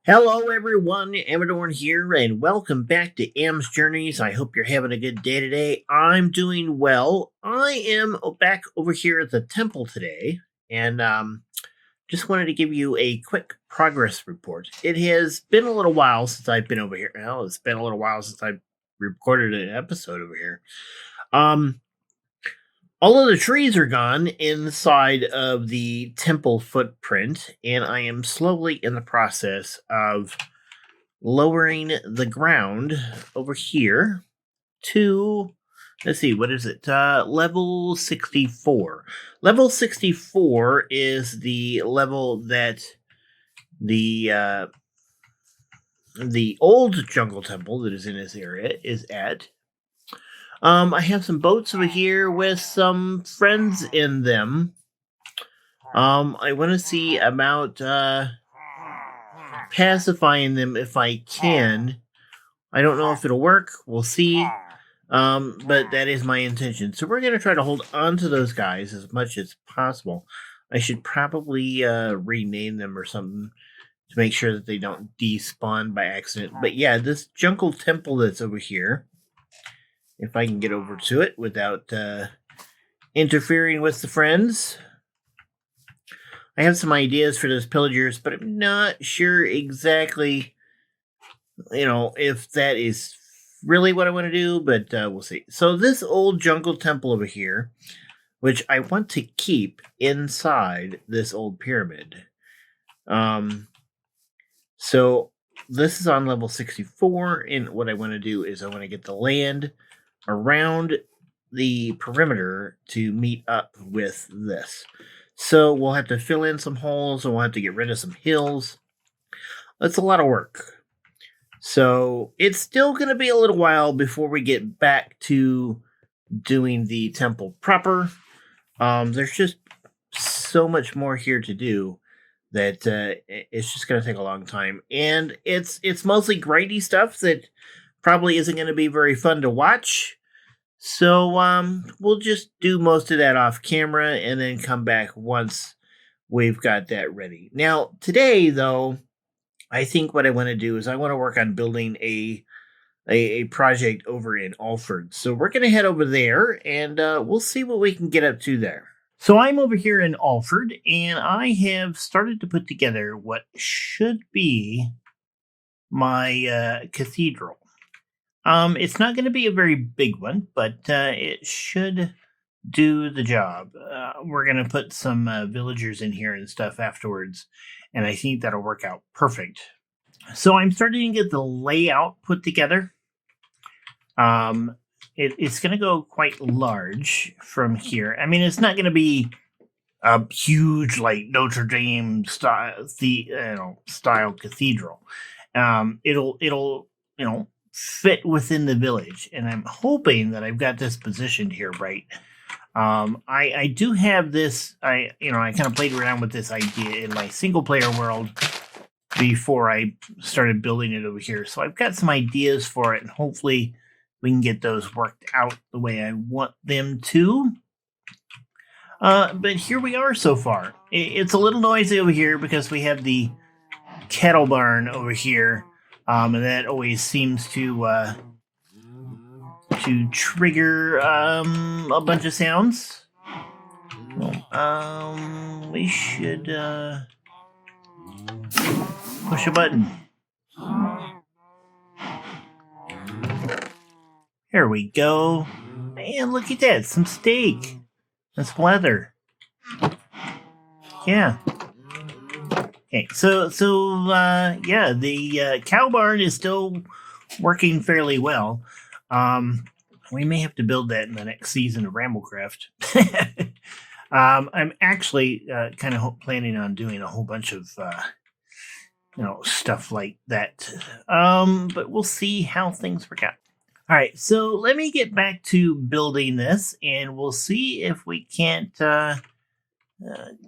Hello, everyone. Amradorn here, and welcome back to Am's Journeys. I hope you're having a good day today. I'm doing well. I am back over here at the temple today, and just wanted to give you a quick progress report. It has been a little while since I've been over here. Well, it's been a little while since I recorded an episode over here. Um, all of the trees are gone inside of the temple footprint, and I am slowly in the process of lowering the ground over here to, let's see, what is it? Level 64. Level 64 is the level that the old jungle temple that is in this area is at. I have some boats over here with some friends in them. I want to see about pacifying them if I can. I don't know if it'll work. We'll see. But that is my intention. So we're going to try to hold on to those guys as much as possible. I should probably rename them or something to make sure that they don't despawn by accident. But yeah, this jungle temple that's over here, if I can get over to it without interfering with the friends. I have some ideas for those pillagers, but I'm not sure exactly, if that is really what I want to do, but we'll see. So this old jungle temple over here, which I want to keep inside this old pyramid. So this is on level 64, and what I want to do is I want to get the land around the perimeter to meet up with this. So we'll have to fill in some holes, and we'll have to get rid of some hills. That's a lot of work. So it's still going to be a little while before we get back to doing the temple proper. There's just so much more here to do that it's just going to take a long time. And it's mostly grindy stuff that probably isn't going to be very fun to watch. So we'll just do most of that off camera and then come back once we've got that ready. Now, today, though, I think what I want to do is I want to work on building a project over in Alford. So we're going to head over there, and we'll see what we can get up to there. So I'm over here in Alford, and I have started to put together what should be my cathedral. It's not going to be a very big one, but it should do the job. We're going to put some villagers in here and stuff afterwards, and I think that'll work out perfect. So I'm starting to get the layout put together. It's going to go quite large from here. I mean, it's not going to be a huge, like Notre Dame style cathedral. It'll fit within the village, and I'm hoping that I've got this positioned here right. I do have this. I kind of played around with this idea in my single player world before I started building it over here. So I've got some ideas for it, and hopefully we can get those worked out the way I want them to. But here we are so far. It's a little noisy over here because we have the cattle barn over here, and that always seems to trigger a bunch of sounds. We should push a button. Here we go. Man, look at that. Some steak. That's leather. Yeah. Okay, so yeah, the cow barn is still working fairly well. We may have to build that in the next season of Ramblecraft. I'm actually kind of planning on doing a whole bunch of stuff like that. But we'll see how things work out. All right, so let me get back to building this, and we'll see if we can't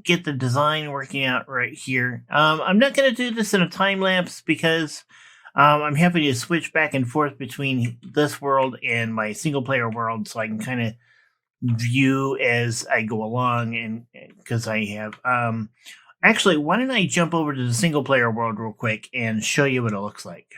get the design working out right here. I'm not going to do this in a time lapse because I'm happy to switch back and forth between this world and my single player world, so I can kind of view as I go along, and because I have Actually, why don't I jump over to the single player world real quick and show you what it looks like?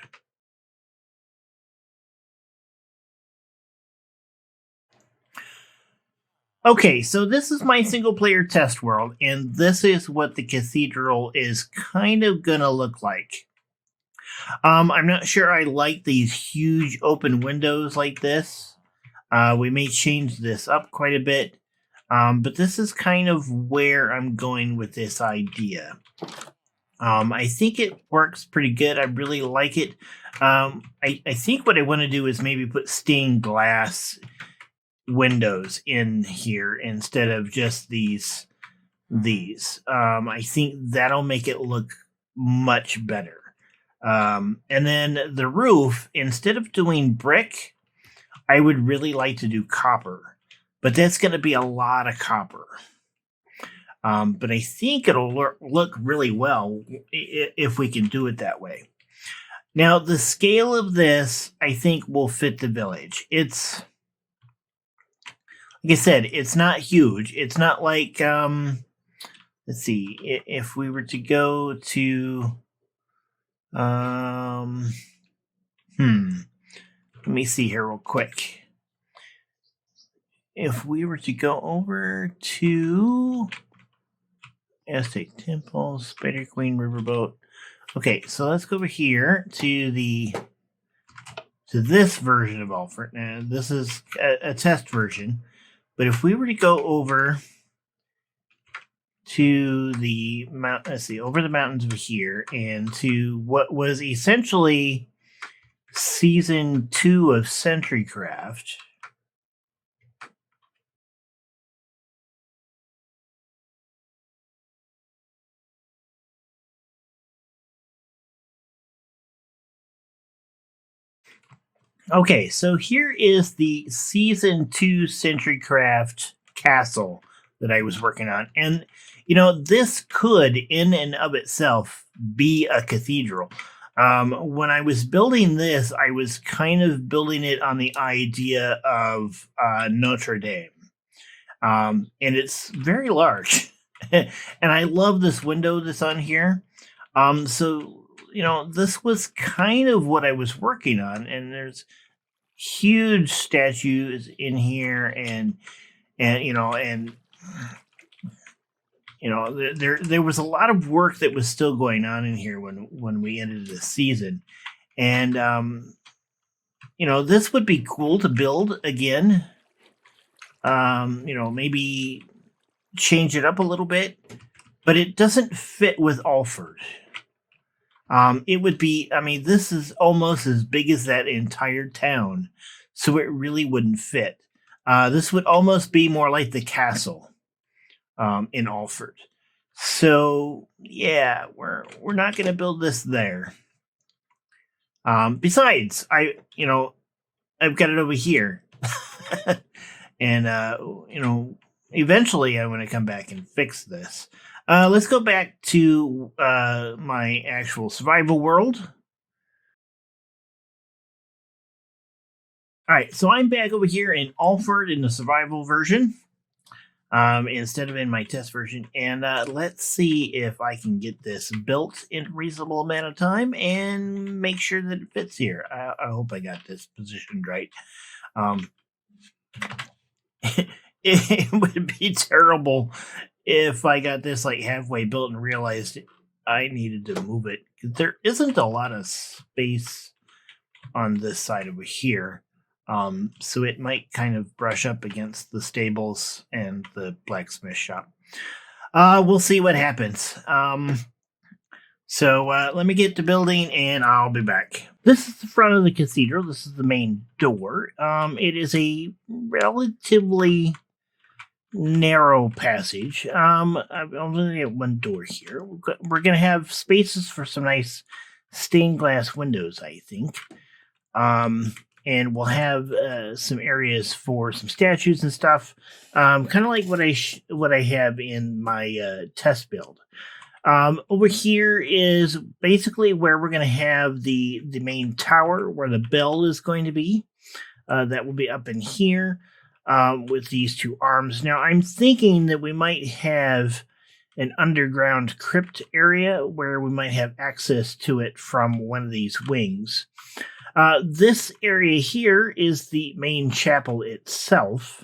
Okay, so this is my single player test world, and this is what the cathedral is kind of gonna look like. I'm not sure I like these huge open windows like this. We may change this up quite a bit, but this is kind of where I'm going with this idea. I think it works pretty good. I really like it. I think what I want to do is maybe put stained glass windows in here instead of just these. I think that'll make it look much better. And then the roof, instead of doing brick, I would really like to do copper, but that's going to be a lot of copper. But I think it'll look really well if we can do it that way. Now, the scale of this, I think, will fit the village. It's, like I said, it's not huge. It's not like, let's see, if we were to go to, let me see here real quick. If we were to go over to Aztec Temple, Spider Queen, Riverboat. Okay, so let's go over here to this version of Alford. Now, this is a test version, but if we were to go over to the mount, let's see, over the mountains over here, and to what was essentially season 2 of Centurycraft. Okay, so here is the season 2 Centurycraft castle that I was working on. And, this could, in and of itself, be a cathedral. When I was building this, I was kind of building it on the idea of Notre Dame. And it's very large. And I love this window that's on here. So this was kind of what I was working on, and there's huge statues in here, and there was a lot of work that was still going on in here when we ended the season, and this would be cool to build again. Maybe change it up a little bit, but it doesn't fit with Alford. It would be, this is almost as big as that entire town, so it really wouldn't fit. This would almost be more like the castle in Alford. So yeah, we're not going to build this there. Besides, I've got it over here, and eventually I want to come back and fix this. Let's go back to my actual survival world. All right, so I'm back over here in Alford in the survival version instead of in my test version. And let's see if I can get this built in a reasonable amount of time and make sure that it fits here. I hope I got this positioned right. It would be terrible if I got this like halfway built and realized I needed to move it, because there isn't a lot of space on this side over here. So it might kind of brush up against the stables and the blacksmith shop. We'll see what happens. So let me get to building and I'll be back. This is the front of the cathedral. This is the main door. It is a relatively narrow passage. I'm only at one door here. We're going to have spaces for some nice stained glass windows, I think. And we'll have some areas for some statues and stuff, kind of like what I have in my test build. Over here is basically where we're going to have the main tower, where the bell is going to be. That will be up in here with these two arms. Now, I'm thinking that we might have an underground crypt area where we might have access to it from one of these wings. This area here is the main chapel itself.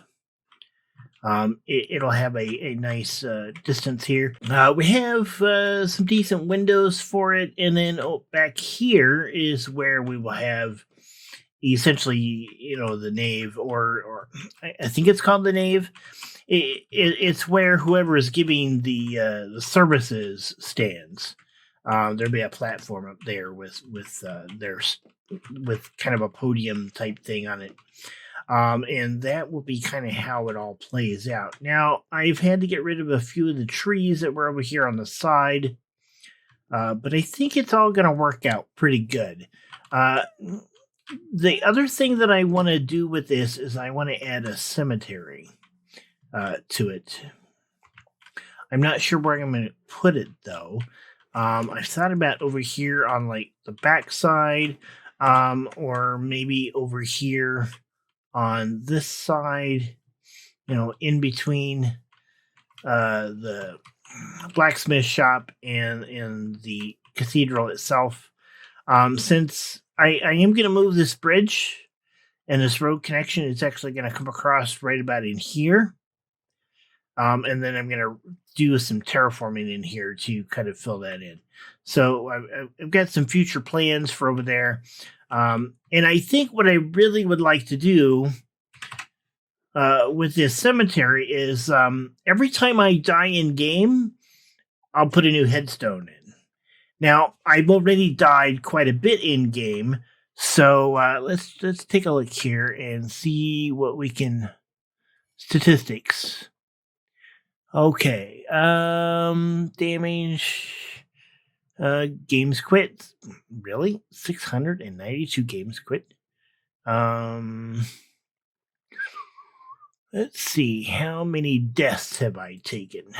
It'll have a nice distance here. We have some decent windows for it, and then back here is where we will have essentially, the nave, or I think it's called the nave. It's where whoever is giving the services stands. There'll be a platform up there with kind of a podium type thing on it. And that will be kind of how it all plays out. Now, I've had to get rid of a few of the trees that were over here on the side, but I think it's all going to work out pretty good. The other thing that I want to do with this is I want to add a cemetery to it. I'm not sure where I'm going to put it, though. I've thought about over here on like the back side, or maybe over here on this side, in between the blacksmith shop and the cathedral itself. Since I am going to move this bridge and this road connection, it's actually going to come across right about in here. And then I'm going to do some terraforming in here to kind of fill that in. So I've got some future plans for over there. And I think what I really would like to do with this cemetery is every time I die in game, I'll put a new headstone in. Now, I've already died quite a bit in game, so let's take a look here and see what we can. Statistics. Okay, damage. Games quit. Really? 692 games quit. Let's see. How many deaths have I taken?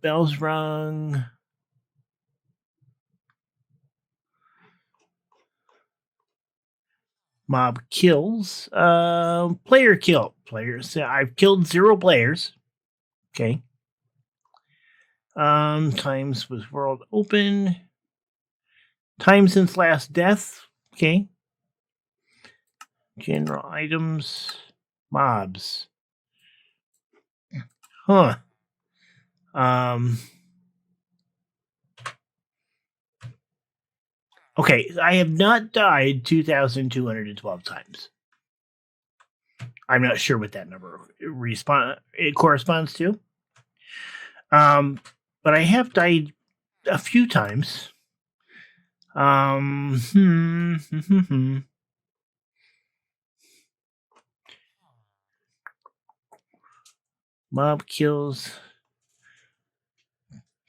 Bells rung. Mob kills. Player kill. Players. I've killed 0 players. Okay. Times was world open. Time since last death. Okay. General items. Mobs. Huh. Okay, I have not died 2,212 times. I'm not sure what that number it corresponds to. But I have died a few times. Mob kills.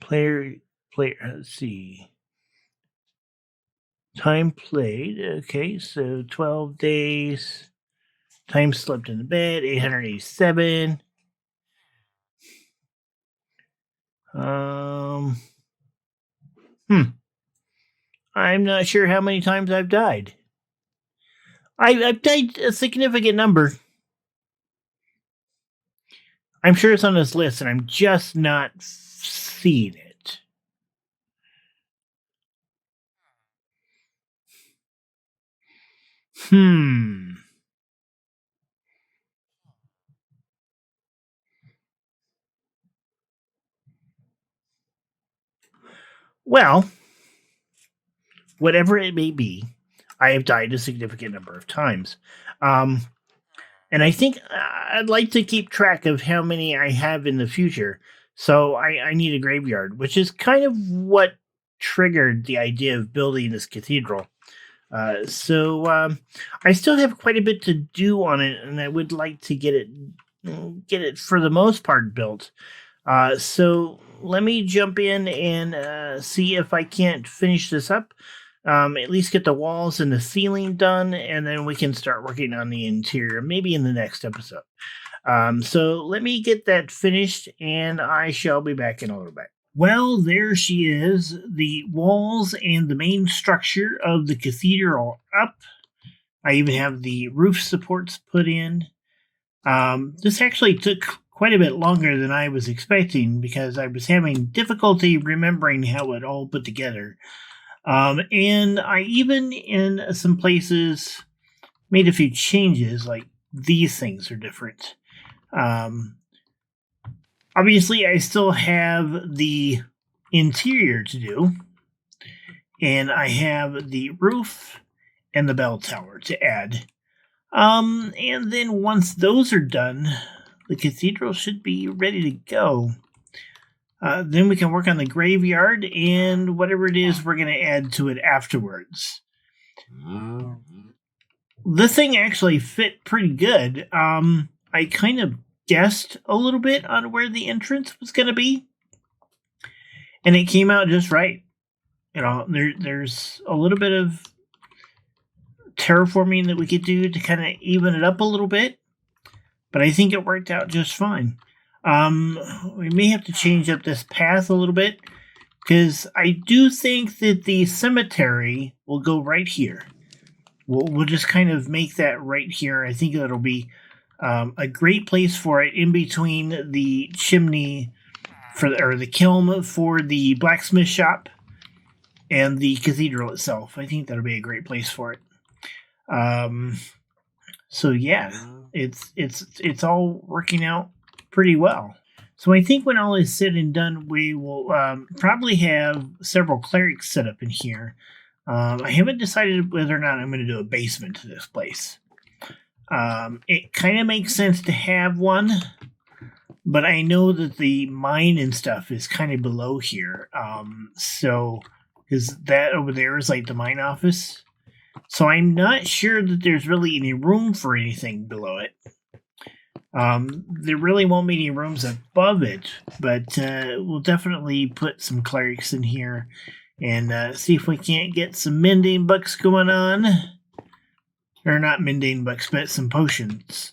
Player. Let's see. Time played. Okay, so 12 days. Time slept in the bed. 887. I'm not sure how many times I've died. I've died a significant number. I'm sure it's on this list, and I'm just not seeing it. Well, whatever it may be, I have died a significant number of times. And I think I'd like to keep track of how many I have in the future. So I need a graveyard, which is kind of what triggered the idea of building this cathedral. So I still have quite a bit to do on it, and I would like to get it for the most part built. So let me jump in and see if I can't finish this up. At least get the walls and the ceiling done, and then we can start working on the interior, maybe in the next episode. So let me get that finished, and I shall be back in a little bit. Well, there she is, the walls and the main structure of the cathedral up. I even have the roof supports put in. This actually took quite a bit longer than I was expecting because I was having difficulty remembering how it all put together. And I even, in some places, made a few changes, like these things are different. Obviously, I still have the interior to do, and I have the roof and the bell tower to add. And then once those are done, the cathedral should be ready to go. Then we can work on the graveyard and whatever it is we're going to add to it afterwards. This thing actually fit pretty good. I kind of guessed a little bit on where the entrance was going to be, and it came out just right. You know, there's a little bit of terraforming that we could do to kind of even it up a little bit, but I think it worked out just fine. We may have to change up this path a little bit because I do think that the cemetery will go right here. We'll just kind of make that right here. I think that'll be a great place for it in between the chimney or the kiln for the blacksmith shop and the cathedral itself. I think that'll be a great place for it. So yeah, it's all working out pretty well. So I think when all is said and done, we will probably have several clerics set up in here. I haven't decided whether or not I'm going to do a basement to this place. It kind of makes sense to have one, but I know that the mine and stuff is kind of below here. So, because that over there is like the mine office. So I'm not sure that there's really any room for anything below it. There really won't be any rooms above it, but we'll definitely put some clerics in here and see if we can't get some mending books going on. Or not mending books, but some potions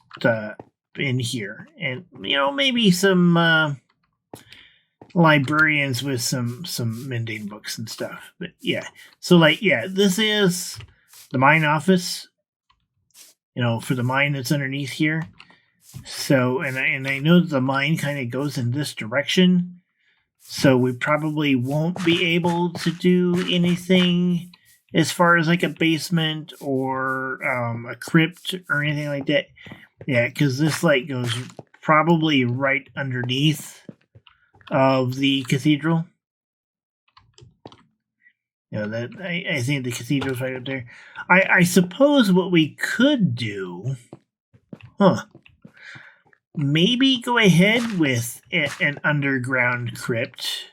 in here. And, you know, maybe some librarians with some mending books and stuff. But yeah, so like, yeah, this is the mine office, you know, for the mine that's underneath here. So, and I know that the mine kind of goes in this direction. So we probably won't be able to do anything as far as like a basement or a crypt or anything like that. Yeah, because this like goes probably right underneath of the cathedral. You know, that I think the cathedral's right up there. I suppose what we could do, maybe go ahead with an underground crypt,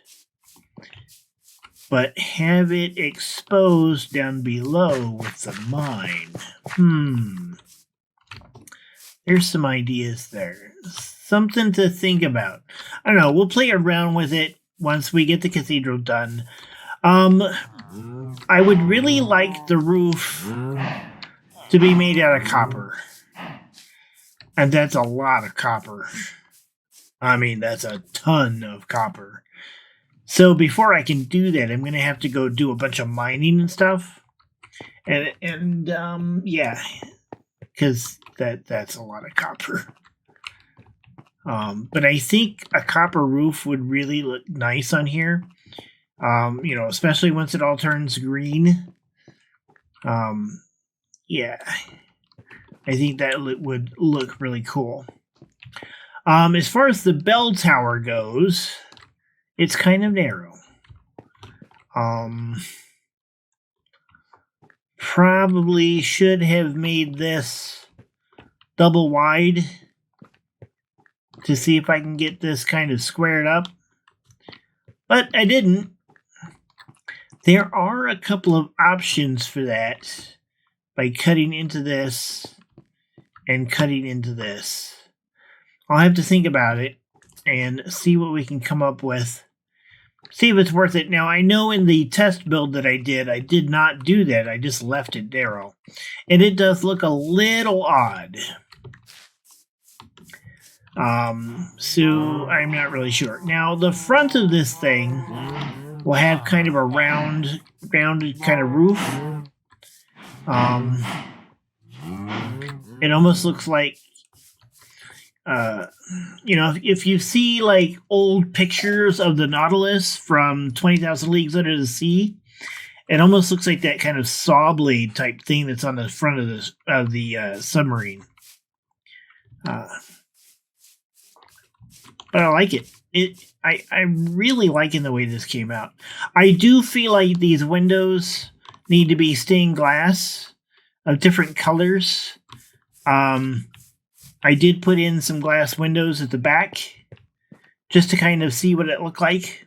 but have it exposed down below with the mine. There's some ideas there. Something to think about. I don't know. We'll play around with it once we get the cathedral done. I would really like the roof to be made out of copper. And that's a lot of copper. I mean, that's a ton of copper. So before I can do that, I'm going to have to go do a bunch of mining and stuff. And yeah, because that's a lot of copper. But I think a copper roof would really look nice on here. You know, especially once it all turns green. Yeah, I think that would look really cool. As far as the bell tower goes, it's kind of narrow. Probably should have made this double wide to see if I can get this kind of squared up. But I didn't. There are a couple of options for that by cutting into this and cutting into this. I'll have to think about it and see what we can come up with. See if it's worth it. Now, I know in the test build that I did not do that. I just left it narrow. And it does look a little odd. So I'm not really sure. Now, the front of this thing will have kind of a rounded kind of roof. It almost looks like If you see like old pictures of the Nautilus from 20,000 Leagues Under the Sea, it almost looks like that kind of saw blade type thing that's on the front of the submarine. But I like it. I'm really liking the way this came out. I do feel like these windows need to be stained glass of different colors. I did put in some glass windows at the back just to kind of see what it looked like.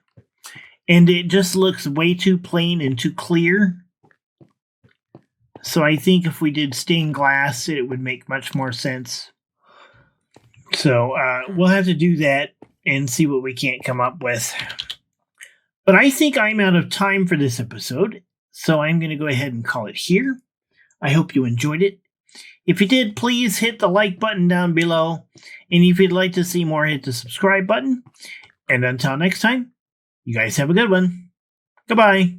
And it just looks way too plain and too clear. So I think if we did stained glass, it would make much more sense. So we'll have to do that and see what we can't come up with. But I think I'm out of time for this episode. So I'm going to go ahead and call it here. I hope you enjoyed it. If you did, please hit the like button down below. And if you'd like to see more, hit the subscribe button. And until next time, you guys have a good one. Goodbye.